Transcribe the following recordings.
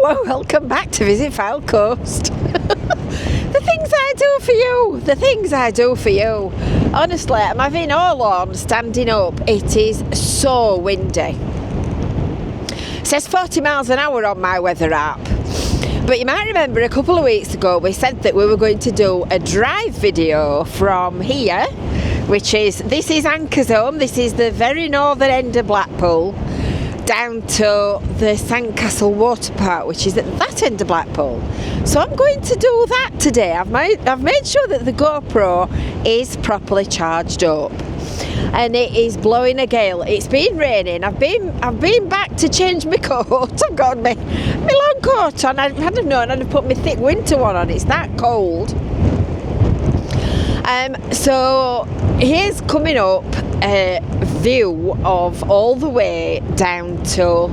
Well, welcome back to Visit Foul Coast. The things I do for you, the things I do for you. Honestly, I'm having all on standing up. It is so windy. It says 40 miles an hour on my weather app. But you might remember a couple of weeks ago we said that we were going to do a drive video from here, which is, this is Anchor's home, this is the very northern end of Blackpool, down to the Sandcastle Water Park, which is at that end of Blackpool. So I'm going to do that today. I've made sure that the GoPro is properly charged up. And it is blowing a gale. It's been raining. I've been back to change my coat. I've got my long coat on. I'd have known I'd have put my thick winter one on. It's that cold. So here's coming up a view of all the way down to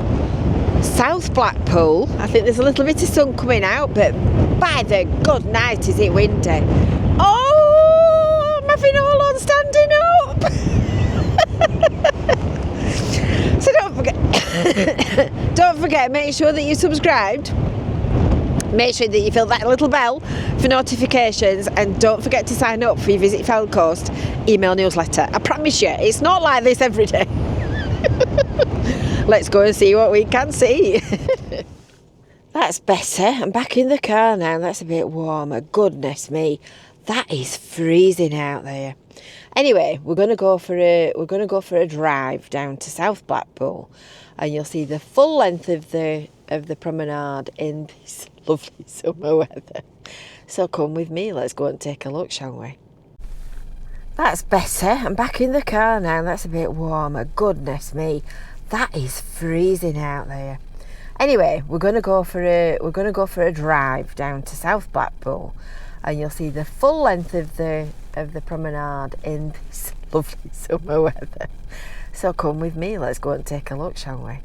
South Blackpool. I think there's a little bit of sun coming out, but by the good night is it windy. Oh, I'm having all on standing up. So don't forget, make sure that you're subscribed. Make sure that you fill that little bell for notifications, and don't forget to sign up for your Visit Foul Coast email newsletter. I promise you, it's not like this every day. Let's go and see what we can see. That's better. I'm back in the car now. That's a bit warmer. Goodness me, that is freezing out there. Anyway, we're going to go for a drive down to South Blackpool, and you'll see the full length of the promenade in this lovely summer weather. So come with me, let's go and take a look, shall we? That's better. I'm back in the car now. That's a bit warmer. Goodness me, that is freezing out there. Anyway, we're going to go for a drive down to South Blackpool, and you'll see the full length of the promenade in this lovely summer weather. So come with me, let's go and take a look, shall we?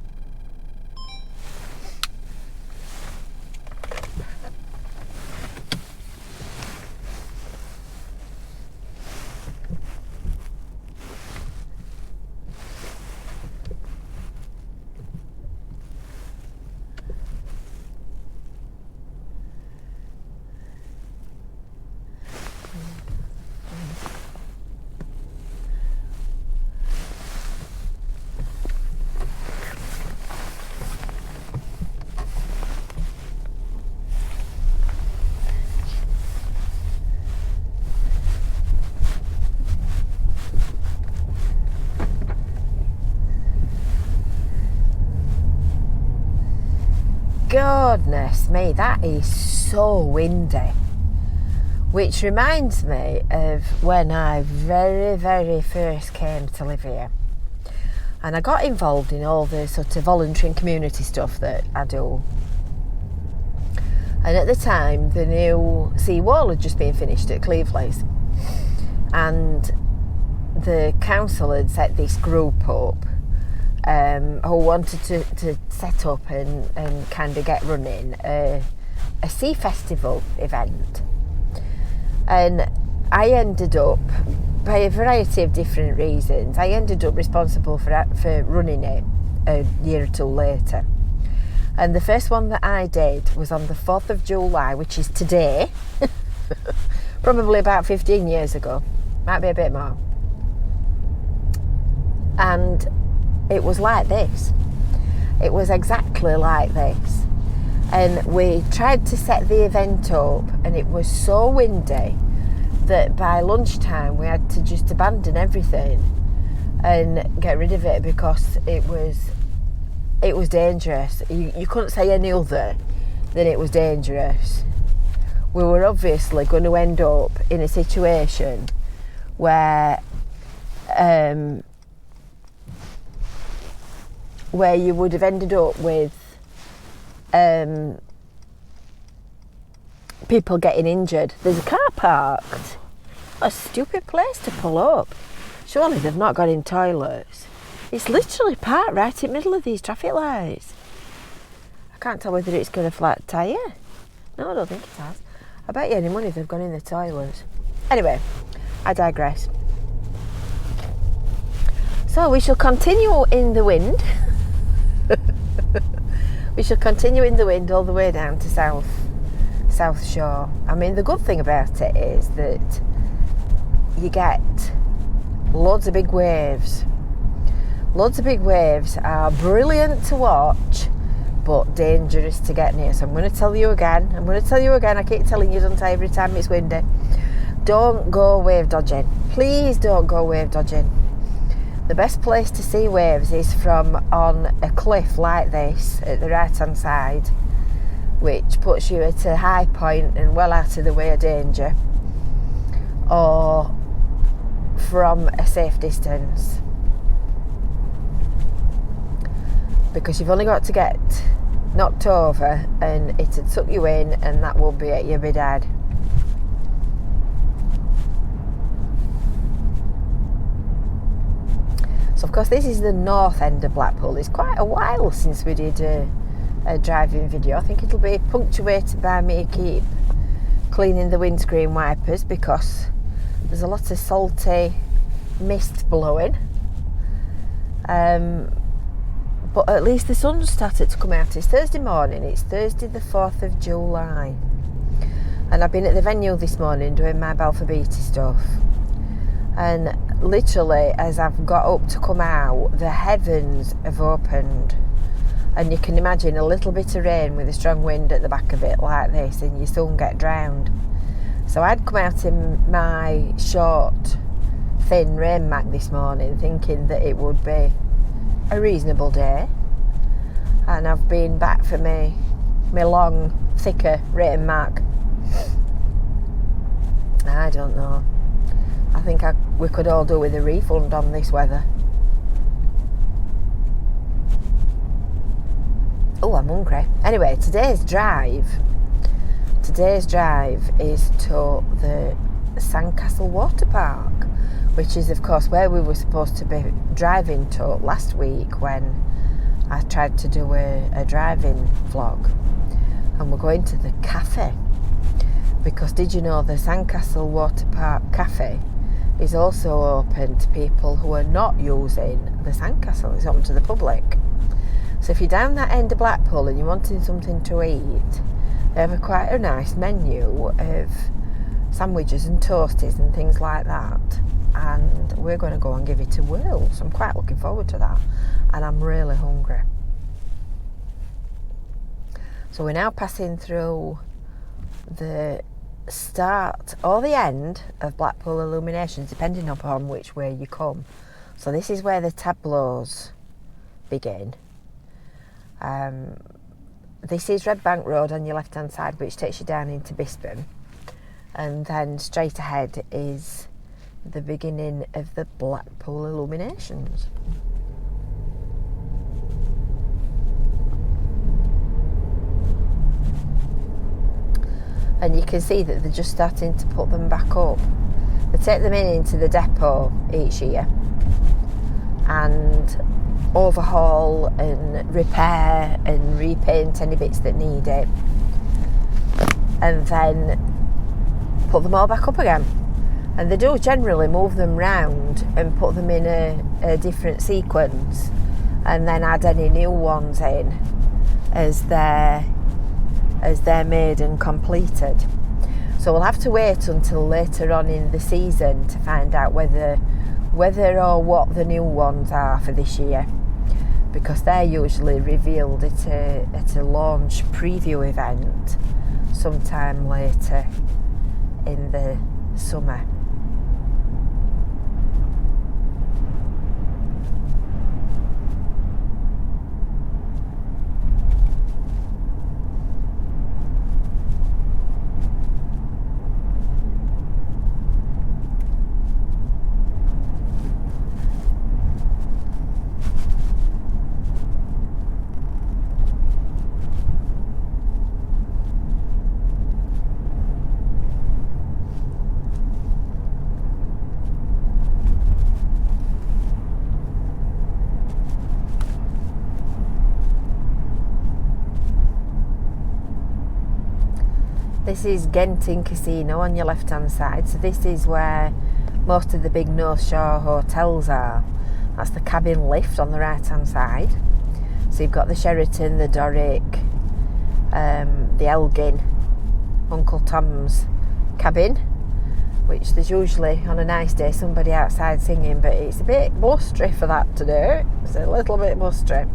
Goodness me, that is so windy. Which reminds me of when I very first came to live here. And I got involved in all the sort of voluntary and community stuff that I do. And at the time, the new seawall had just been finished at Cleveley's. And the council had set this group up who wanted to set up and kind of get running a sea festival event. And I ended up, by a variety of different reasons, I ended up responsible for running it a year or two later. And the first one that I did was on the 4th of July, which is today, probably about 15 years ago, might be a bit more. And it was like this. It was exactly like this. And we tried to set the event up, and it was so windy that by lunchtime we had to just abandon everything and get rid of it because it was dangerous. You couldn't say any other than it was dangerous. We were obviously going to end up in a situation where you would have ended up with people getting injured. There's a car parked. What a stupid place to pull up. Surely they've not got in toilets. It's literally parked right in the middle of these traffic lights. I can't tell whether it's got a flat tyre. No, I don't think it has. I bet you any money they've gone in the toilets. Anyway, I digress. So we shall continue in the wind. We shall continue in the wind all the way down to South Shore. I mean, the good thing about it is that you get loads of big waves. Loads of big waves are brilliant to watch, but dangerous to get near. So I'm going to tell you again. I keep telling you, don't I, every time it's windy. Don't go wave dodging. Please don't go wave dodging. The best place to see waves is from on a cliff like this at the right hand side, which puts you at a high point and well out of the way of danger, or from a safe distance, because you've only got to get knocked over and it'd suck you in, and that will be it, you'll be dead. So of course this is the north end of Blackpool. It's quite a while since we did a driving video. I think it'll be punctuated by me keep cleaning the windscreen wipers, because there's a lot of salty mist blowing. But at least the sun's started to come out. It's Thursday morning. It's Thursday the 4th of July. And I've been at the venue this morning doing my Balfour Beatty stuff. And literally, as I've got up to come out, the heavens have opened. And you can imagine a little bit of rain with a strong wind at the back of it like this, and you soon get drowned. So I'd come out in my short, thin rain mac this morning, thinking that it would be a reasonable day. And I've been back for my long, thicker rain mac. I don't know. I think we could all do with a refund on this weather. Oh, I'm hungry. Anyway, today's drive is to the Sandcastle Water Park, which is of course where we were supposed to be driving to last week when I tried to do a driving vlog. And we're going to the cafe, because did you know the Sandcastle Water Park cafe is also open to people who are not using the Sandcastle. It's open to the public. So if you're down that end of Blackpool and you're wanting something to eat, they have quite a nice menu of sandwiches and toasties and things like that. And we're going to go and give it a whirl. So I'm quite looking forward to that. And I'm really hungry. So we're now passing through the start or the end of Blackpool illuminations, depending upon which way you come. So this is where the tableaus begin. This is Red Bank Road on your left hand side, which takes you down into Bispham, and then straight ahead is the beginning of the Blackpool illuminations. And you can see that they're just starting to put them back up. They take them into the depot each year and overhaul and repair and repaint any bits that need it, and then put them all back up again. And they do generally move them round and put them in a different sequence, and then add any new ones in as they're made and completed. So we'll have to wait until later on in the season to find out whether or what the new ones are for this year, because they're usually revealed at a launch preview event sometime later in the summer. This is Genting Casino on your left hand side. So this is where most of the big North Shore hotels are. That's the cabin lift on the right hand side. So you've got the Sheraton, the Doric, the Elgin, Uncle Tom's cabin, which there's usually on a nice day somebody outside singing, but it's a bit blustery for that to do. It's a little bit blustery.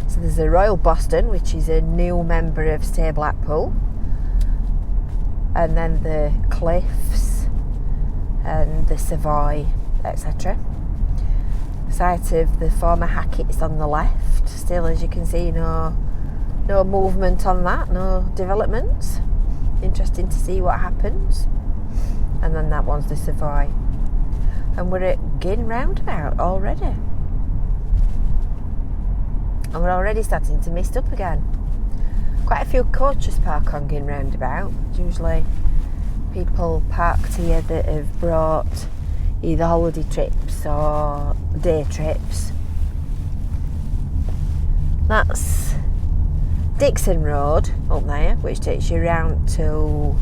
So there's the Royal Boston, which is a new member of Stay Blackpool, and then the Cliffs and the Savoy, etc. Site of the former Hackett's on the left. Still, as you can see, no movement on that, no developments. Interesting to see what happens. And then that one's the Savoy. And we're at Gin Roundabout already. And we're already starting to mist up again. Quite a few coaches park on Gin Roundabout. Usually people parked here that have brought either holiday trips or day trips. That's Dixon Road up there, which takes you around to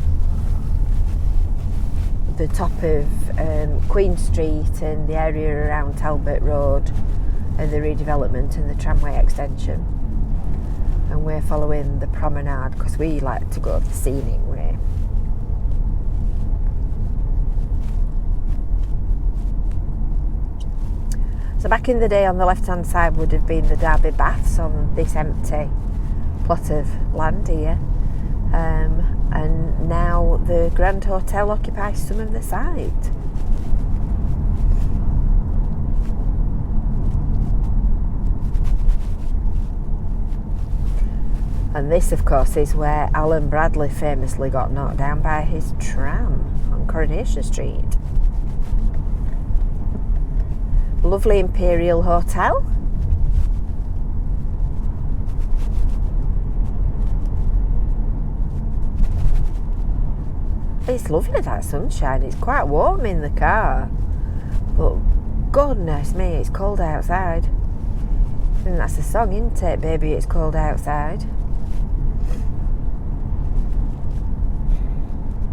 the top of Queen Street and the area around Talbot Road and the redevelopment and the Tramway extension. And we're following the promenade because we like to go the scenic way. So back in the day, on the left hand side would have been the Derby Baths on this empty plot of land here. And now the Grand Hotel occupies some of the site. And this, of course, is where Alan Bradley famously got knocked down by his tram on Coronation Street. Lovely Imperial Hotel. It's lovely, that sunshine. It's quite warm in the car, but goodness me, it's cold outside. I think that's the song, isn't it? Baby, it's cold outside.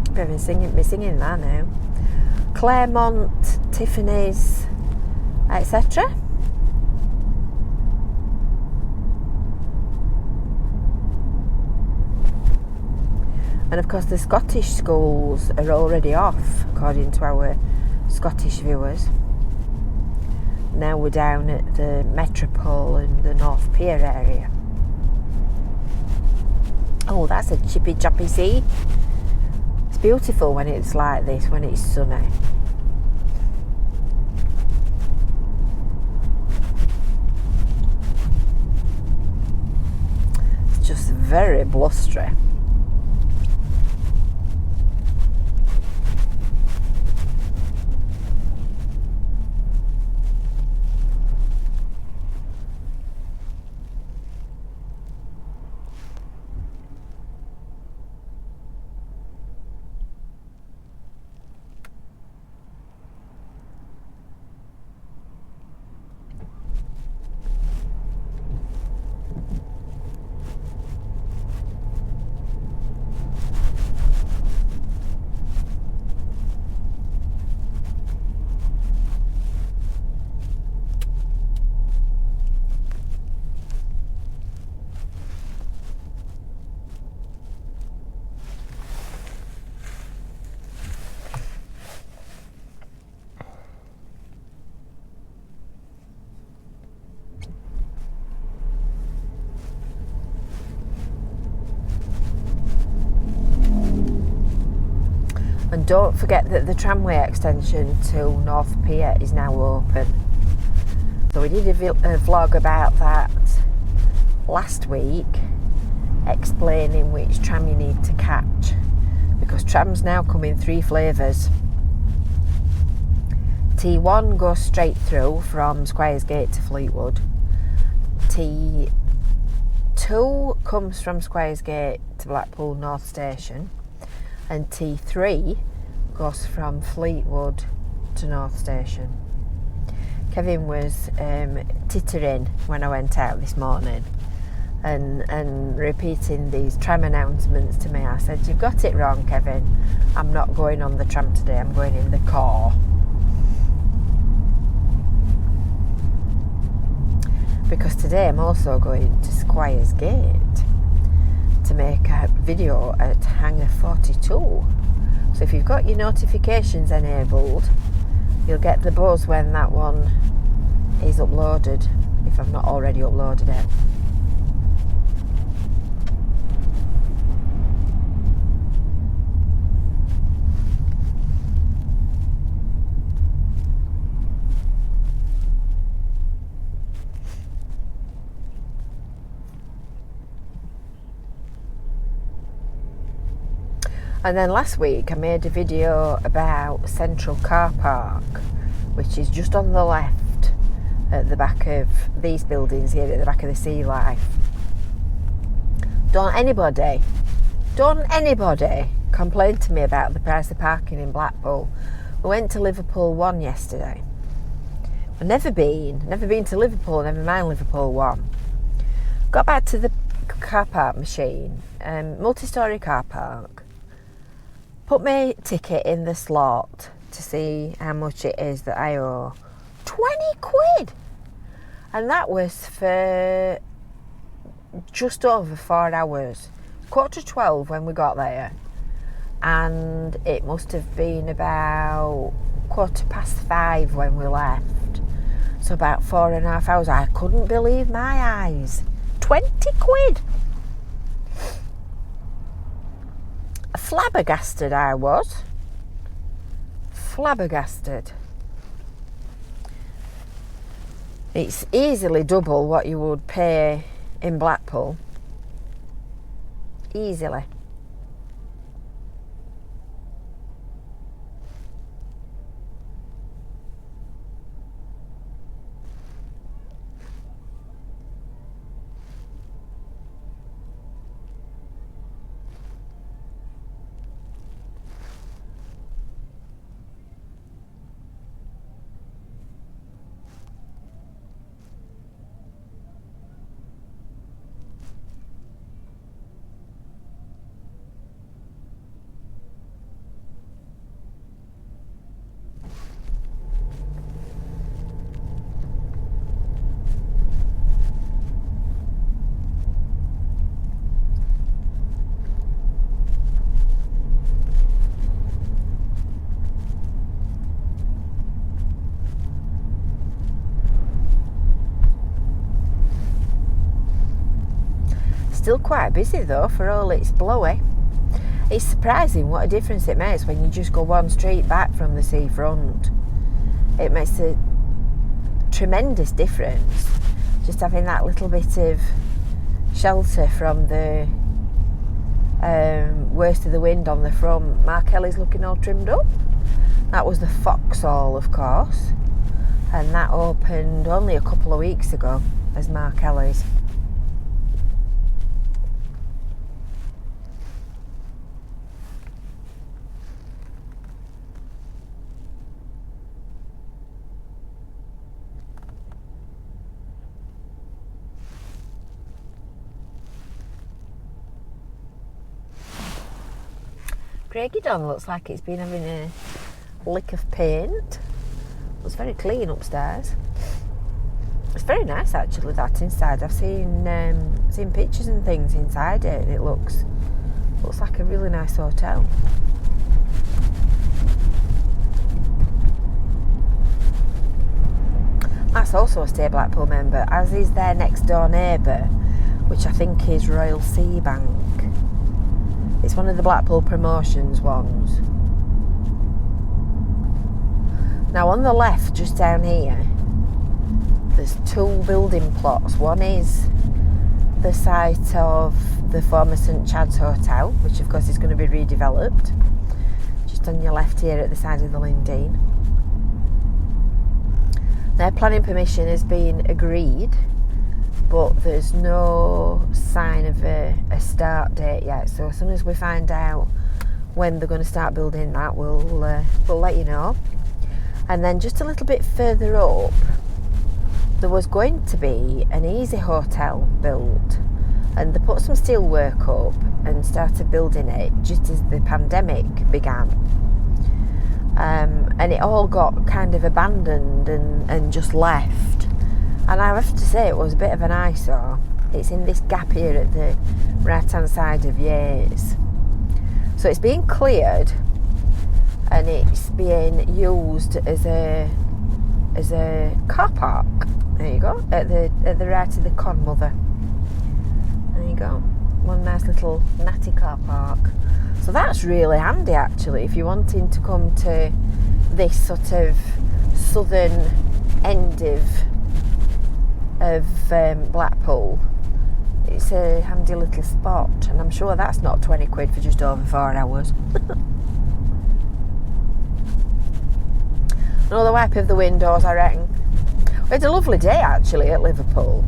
I've been singing that now. Claremont, Tiffany's, etc. And of course the Scottish schools are already off, according to our Scottish viewers. Now we're down at the Metropole and the North Pier area. Oh, that's a chippy choppy sea. It's beautiful when it's like this, when it's sunny. It's just very blustery. And don't forget that the tramway extension to North Pier is now open. So we did a vlog about that last week, explaining which tram you need to catch, because trams now come in 3 flavours. T1 goes straight through from Squire's Gate to Fleetwood. T2 comes from Squires Gate to Blackpool North Station, and T3 goes from Fleetwood to North Station. Kevin was tittering when I went out this morning and repeating these tram announcements to me. I said, "You've got it wrong, Kevin. I'm not going on the tram today, I'm going in the car." because today I'm also going to Squire's Gate to make a video at Hangar 42. So if you've got your notifications enabled, you'll get the buzz when that one is uploaded, if I've not already uploaded it. And then last week I made a video about Central Car Park, which is just on the left at the back of these buildings here at the back of the Sea Life. Don't anybody complain to me about the price of parking in Blackpool. We went to Liverpool 1 yesterday. I've never been to Liverpool, never mind Liverpool 1. Got back to the car park machine, multi-storey car park. Put my ticket in the slot to see how much it is that I owe. 20 quid! And that was for just over 4 hours. 11:45 when we got there. And it must have been about 5:15 when we left. So about 4.5 hours. I couldn't believe my eyes. 20 quid! Flabbergasted I was. Flabbergasted. It's easily double what you would pay in Blackpool. Easily. Still quite busy though, for all it's blowy. It's surprising what a difference it makes when you just go one street back from the seafront. It makes a tremendous difference just having that little bit of shelter from the worst of the wind on the front. Mark Kelly's looking all trimmed up. That was the Foxhall, of course, and that opened only a couple of weeks ago as Mark Kelly's. Craigydon looks like it's been having a lick of paint. It's very clean upstairs. It's very nice actually, that inside. I've seen pictures and things inside it, and it looks like a really nice hotel. That's also a Stay Blackpool member, as is their next door neighbour, which I think is Royal Sea Bank. It's one of the Blackpool promotions ones. Now on the left, just down here, there's two building plots. One is the site of the former St Chad's Hotel, which of course is going to be redeveloped. Just on your left here at the side of the Lindeen. Their planning permission has been agreed, but there's no sign of a start date yet. So as soon as we find out when they're going to start building that, we'll let you know. And then just a little bit further up, there was going to be an easy hotel built, and they put some steel work up and started building it just as the pandemic began. And it all got kind of abandoned and just left. And I have to say it was a bit of an eyesore. It's in this gap here at the right hand side of Years. So it's being cleared and it's being used as a car park. There you go, at the right of the con mother. There you go, one nice little natty car park. So that's really handy actually if you're wanting to come to this sort of southern end of Blackpool. It's a handy little spot, and I'm sure that's not 20 quid for just over 4 hours. Another wipe of the windows, I reckon. We had a lovely day actually at Liverpool,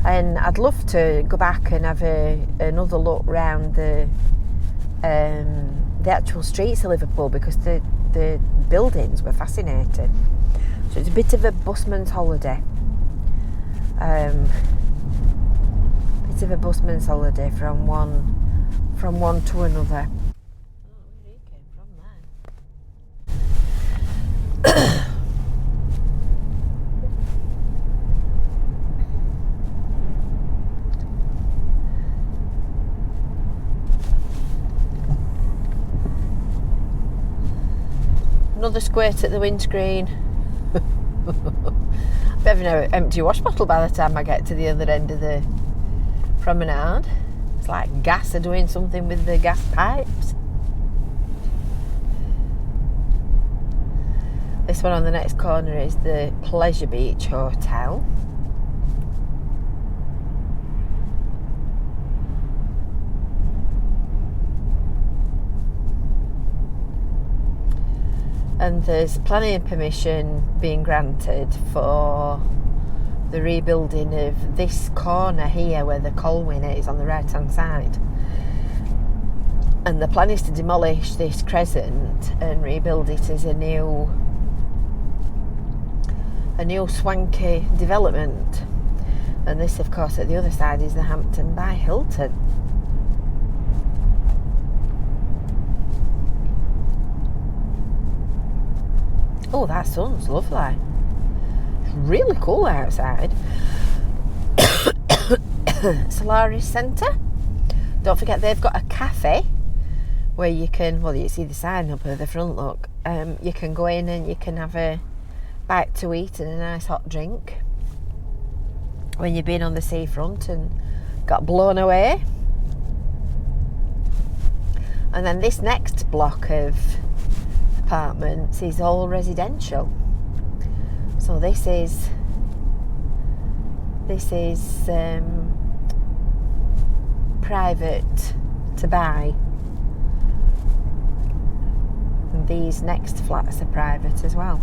and I'd love to go back and have another look round the actual streets of Liverpool, because the buildings were fascinating. So it's a bit of a busman's holiday. Bit of a busman's holiday from one to another. Oh, where he came from there. Another squirt at the windscreen. Bit of an empty wash bottle by the time I get to the other end of the promenade. It's like gas are doing something with the gas pipes. This one on the next corner is the Pleasure Beach Hotel. And there's planning permission being granted for the rebuilding of this corner here where the Colwyn is on the right hand side. And the plan is to demolish this crescent and rebuild it as a new swanky development. And this of course at the other side is the Hampton by Hilton. Oh, that sun's lovely. It's really cool outside. Solaris Centre. Don't forget they've got a cafe where you can, well, you see the sign up at the front, look. You can go in and you can have a bite to eat and a nice hot drink when you've been on the seafront and got blown away. And then this next block of apartments is all residential. So this is private to buy, and these next flats are private as well.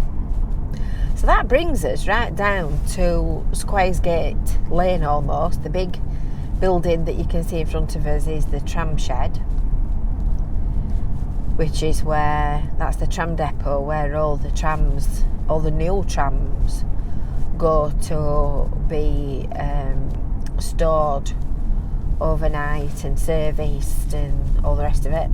So that brings us right down to Squire's Gate Lane almost. The big building that you can see in front of us is the tram shed, which is that's the tram depot where all the new trams go to be stored overnight and serviced and all the rest of it.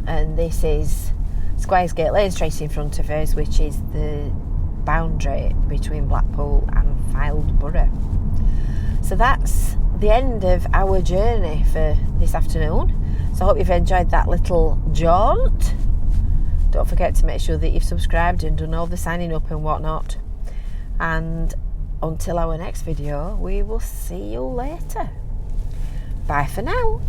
And this is Squires Gate Lane straight in front of us, which is the boundary between Blackpool and Fylde. So that's the end of our journey for this afternoon. So I hope you've enjoyed that little jaunt. Don't forget to make sure that you've subscribed and done all the signing up and whatnot. And until our next video, we will see you later. Bye for now.